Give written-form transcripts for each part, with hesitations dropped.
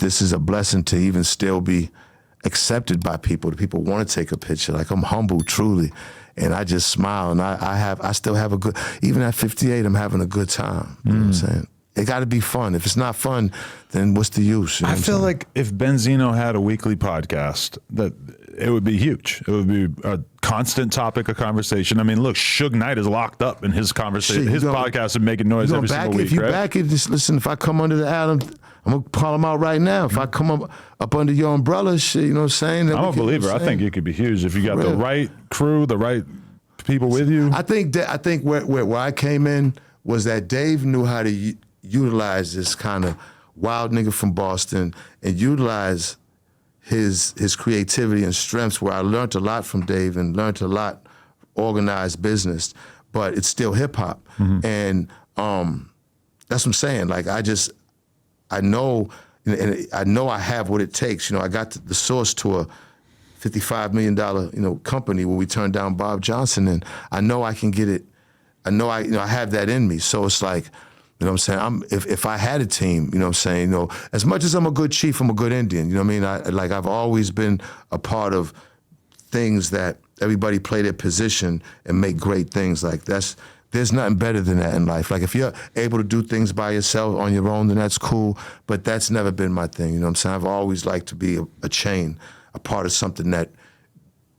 this is a blessing to even still be accepted by people. The people want to take a picture. Like, I'm humbled, truly. And I just smile, and I still have a good, even at 58, I'm having a good time. You know what I'm saying? It got to be fun. If it's not fun, then what's the use? You know I feel like if Benzino had a weekly podcast, that it would be huge. It would be a constant topic of conversation. I mean, look, Suge Knight is locked up in his conversation. His podcast is making noise every single week, If you right? back it, just listen, if I come under the Adam, I'm going to call him out right now. If I come up under your umbrella, shit, you know what I'm saying? I'm a believer. I think it could be huge if you got the right crew, the right people with you. I think where I came in was that Dave knew how to utilize this kind of wild nigga from Boston and utilize his creativity and strengths, where I learned a lot from Dave and learned a lot organized business, but it's still hip hop. And that's what I'm saying. Like, I know, and I know I have what it takes. You know, I got the source to a $55 million, company when we turned down Bob Johnson, and I know I can get it. I know I have that in me. So it's like, you know what I'm saying? If I had a team, you know what I'm saying, as much as I'm a good chief, I'm a good Indian. You know what I mean? I've always been a part of things that everybody play their position and make great things. Like, there's nothing better than that in life. Like, if you're able to do things by yourself on your own, then that's cool. But that's never been my thing. You know what I'm saying? I've always liked to be a chain, a part of something that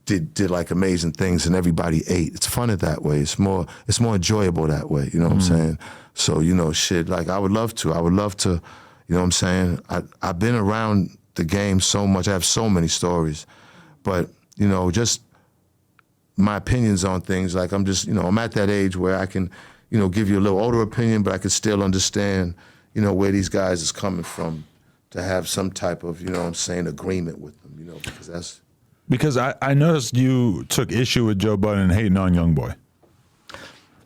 did like amazing things and everybody ate. It's funner that way. It's more enjoyable that way. You know what I'm saying? So, shit, like, I would love to, you know what I'm saying? I've been around the game so much. I have so many stories, but, just my opinions on things. Like, I'm just, I'm at that age where I can, give you a little older opinion, but I can still understand, where these guys is coming from, to have some type of, agreement with them, because that's. Because I noticed you took issue with Joe Budden hating on Youngboy.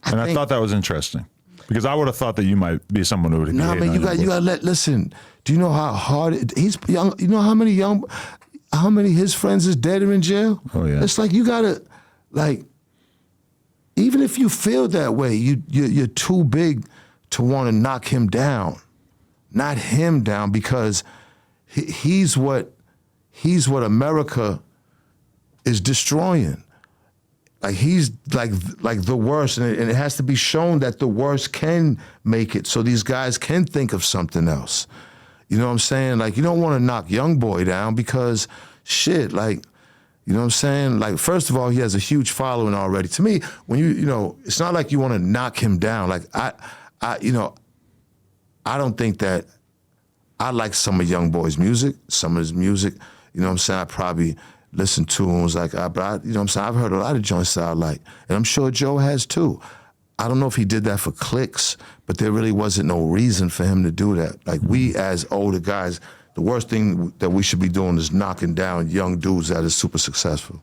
And I thought that was interesting. Because I would have thought that you might be someone who would be hating on Youngboy. You got to listen, do you know how hard he's young? You know how many his friends is dead or in jail? Oh, yeah. It's like, you got to, like, even if you feel that way, you're too big to want to knock him down. Not him down, because he's what America is destroying. Like, he's like the worst, and it has to be shown that the worst can make it, so these guys can think of something else. You know what I'm saying? Like, you don't want to knock Youngboy down because, shit, like, you know what I'm saying? Like, first of all, he has a huge following already. To me, when it's not like you want to knock him down. Like, I don't think that. I like some of Youngboy's music, some of his music. You know what I'm saying? I probably listen to him. Was like, you know what I'm saying? I've heard a lot of joints that I like, and I'm sure Joe has too. I don't know if he did that for clicks, but there really wasn't no reason for him to do that. Like, we as older guys, the worst thing that we should be doing is knocking down young dudes that are super successful.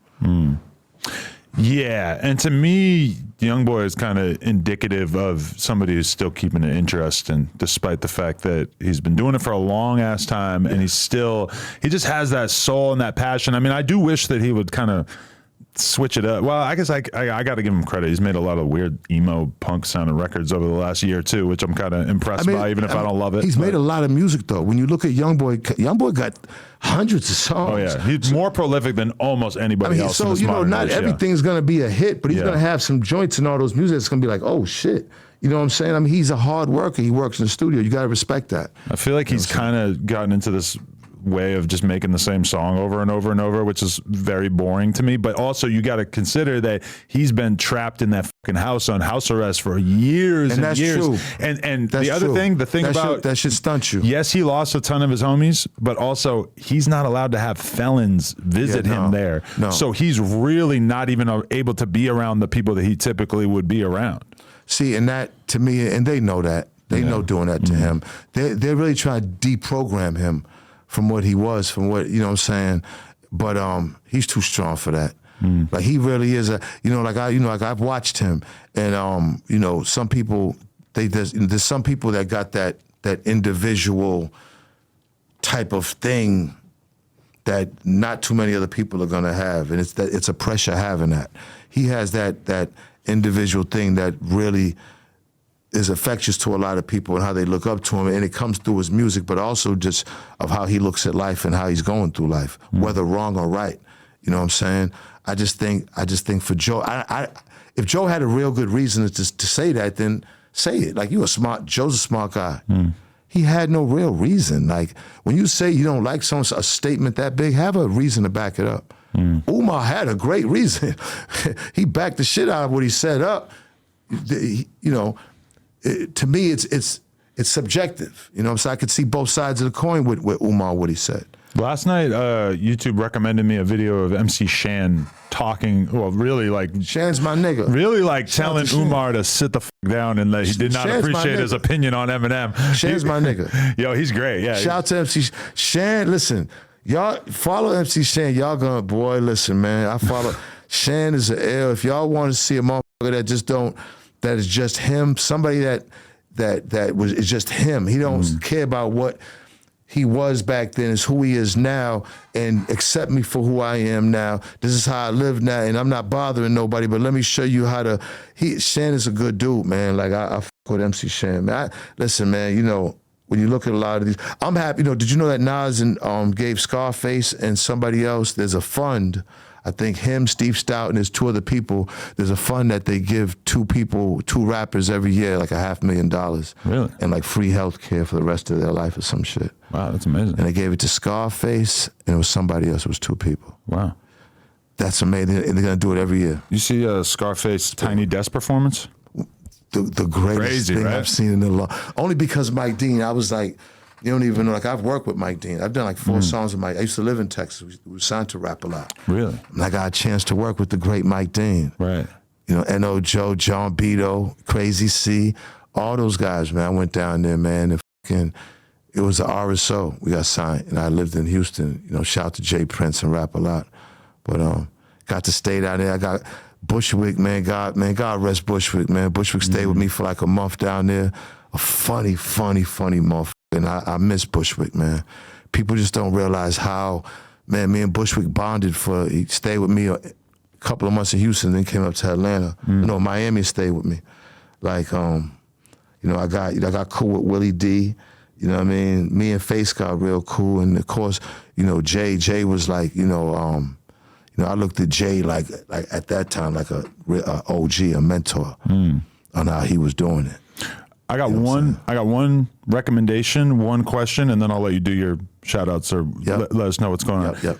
Yeah, and to me, Youngboy is kind of indicative of somebody who's still keeping an interest, and despite the fact that he's been doing it for a long ass time, and he just has that soul and that passion. I mean, I do wish that he would kind of switch it up. Well, I guess I got to give him credit. He's made a lot of weird emo punk sounding records over the last year too, which I'm kind of impressed by, even if I don't love it. He's made a lot of music though. When you look at Youngboy got hundreds of songs. Oh yeah, he's more prolific than almost anybody else. So, not everything's going to be a hit, but he's going to have some joints and all those music that's going to be like, oh shit. You know what I'm saying? I mean, he's a hard worker. He works in the studio. You got to respect that. I feel like he's kind of gotten into this way of just making the same song over and over and over, which is very boring to me. But also, you got to consider that he's been trapped in that fucking house on house arrest for years and that's years. True. And that's the other true. thing, that should stunt you. Yes, he lost a ton of his homies, but also he's not allowed to have felons visit him there. No. So he's really not even able to be around the people that he typically would be around. See, and that to me, and they know that. They know doing that to him. They're really trying to deprogram him from what he was, from what, you know what I'm saying? But he's too strong for that. Like, he really is like I've watched him, and some people, there's some people that got that individual type of thing that not too many other people are gonna have, and it's a pressure having that. He has that individual thing that really is infectious to a lot of people and how they look up to him, and it comes through his music, but also just of how he looks at life and how he's going through life, whether wrong or right. You know what I'm saying? I just think for Joe, if Joe had a real good reason to say that, then say it. Like, Joe's a smart guy. He had no real reason. Like, when you say you don't like a statement that big, have a reason to back it up. Umar had a great reason. He backed the shit out of what he said up. You know, to me, it's subjective. You know what I'm saying? I could see both sides of the coin with Umar, what he said. Last night, YouTube recommended me a video of MC Shan talking. Well, really like Shan's my nigga. Really like telling Umar to sit the fuck down and that he did not Shan's appreciate his opinion on Eminem. Shan's my nigga. Yo, he's great. Yeah. Shout out to MC Shan. Listen, y'all follow MC Shan. Y'all gonna, boy, listen, man. I follow. Shan is an L. If y'all want to see a motherfucker that is just him, somebody is just him. He don't care about what he was back then, is who he is now, and accept me for who I am now. This is how I live now, and I'm not bothering nobody, but let me show you how to. Shan is a good dude, man. Like, I fuck with MC Shan, man. Listen, man, you know, when you look at a lot of these, I'm happy. You know, did you know that Nas gave Scarface and somebody else, there's a fund, I think him, Steve Stout, and there's two other people, there's a fund that they give two rappers every year, like $500,000. Really? And like free health care for the rest of their life or some shit. Wow, that's amazing. And they gave it to Scarface, and it was somebody else. It was two people. Wow. That's amazing. And they're going to do it every year. You see Scarface Tiny Desk performance? The greatest thing I've seen in a long. Only because Mike Dean, I was like, you don't even know, like, I've worked with Mike Dean. I've done like 4 songs with Mike. I used to live in Texas. We were signed to Rap a Lot. Really? And I got a chance to work with the great Mike Dean. Right. You know, N.O. Joe, John Beto, Crazy C, all those guys, man. I went down there, man, and it was the RSO. We got signed, and I lived in Houston. You know, shout out to Jay Prince and Rap a Lot. But got to stay down there. I got Bushwick, man. God rest Bushwick, man. Bushwick stayed with me for like a month down there. A funny motherfucker. And I miss Bushwick, man. People just don't realize how, man, me and Bushwick bonded he stayed with me a couple of months in Houston, then came up to Atlanta. No, Miami stayed with me. Like, you know, I got cool with Willie D. You know what I mean? Me and Face got real cool. And of course, you know, Jay was like, you know, I looked at Jay like at that time like a OG, a mentor on how he was doing it. I got one recommendation, one question, and then I'll let you do your shout outs or let us know what's going on. Yep.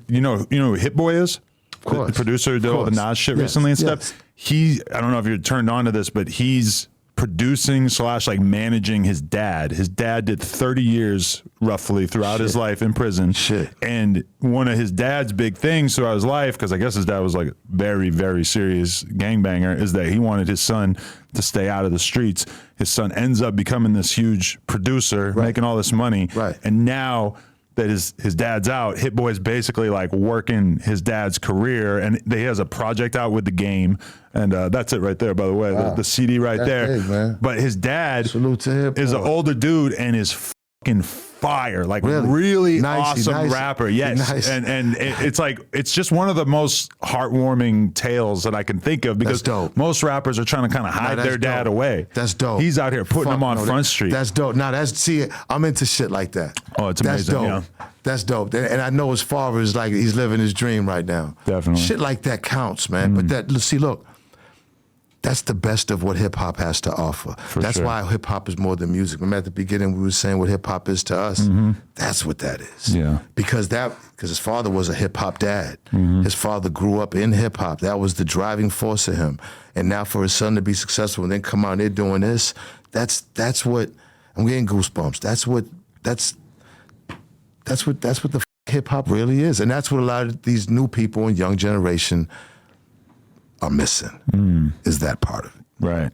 You know who Hit Boy is? Of course. The producer who did all the Nas shit recently and stuff. I don't know if you're turned on to this, but he's producing / like managing his dad. His dad did 30 years roughly throughout his life in prison. And one of his dad's big things throughout his life, because I guess his dad was like very, very serious gangbanger, is that he wanted his son to stay out of the streets. His son ends up becoming this huge producer, making all this money. Right. And now that his dad's out, Hit Boy's basically like working his dad's career, and he has a project out with The Game, and that's it right there, by the way, the CD right there. Big, man. But his dad Salute to Hip is an Boy. older dude and is fucking fire, like really awesome rapper. Yes, nice. and it's like it's just one of the most heartwarming tales that I can think of, because most rappers are trying to kind of hide their dad away. That's dope. He's out here putting them on Front Street. That's dope. Now I'm into shit like that. Oh, it's amazing. That's dope. That's dope. And I know his father is like, he's living his dream right now. Definitely. Shit like that counts, man. But look, that's the best of what hip hop has to offer. That's why hip hop is more than music. Remember at the beginning we were saying what hip hop is to us. That's what that is. Yeah. Because his father was a hip hop dad. His father grew up in hip hop. That was the driving force of him. And now for his son to be successful and then come out there doing this, that's what I'm getting goosebumps. That's what the hip hop really is. And that's what a lot of these new people and young generation are missing, is that part of it. Right.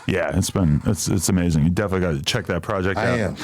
Yeah, it's amazing. You definitely got to check that project out. I am.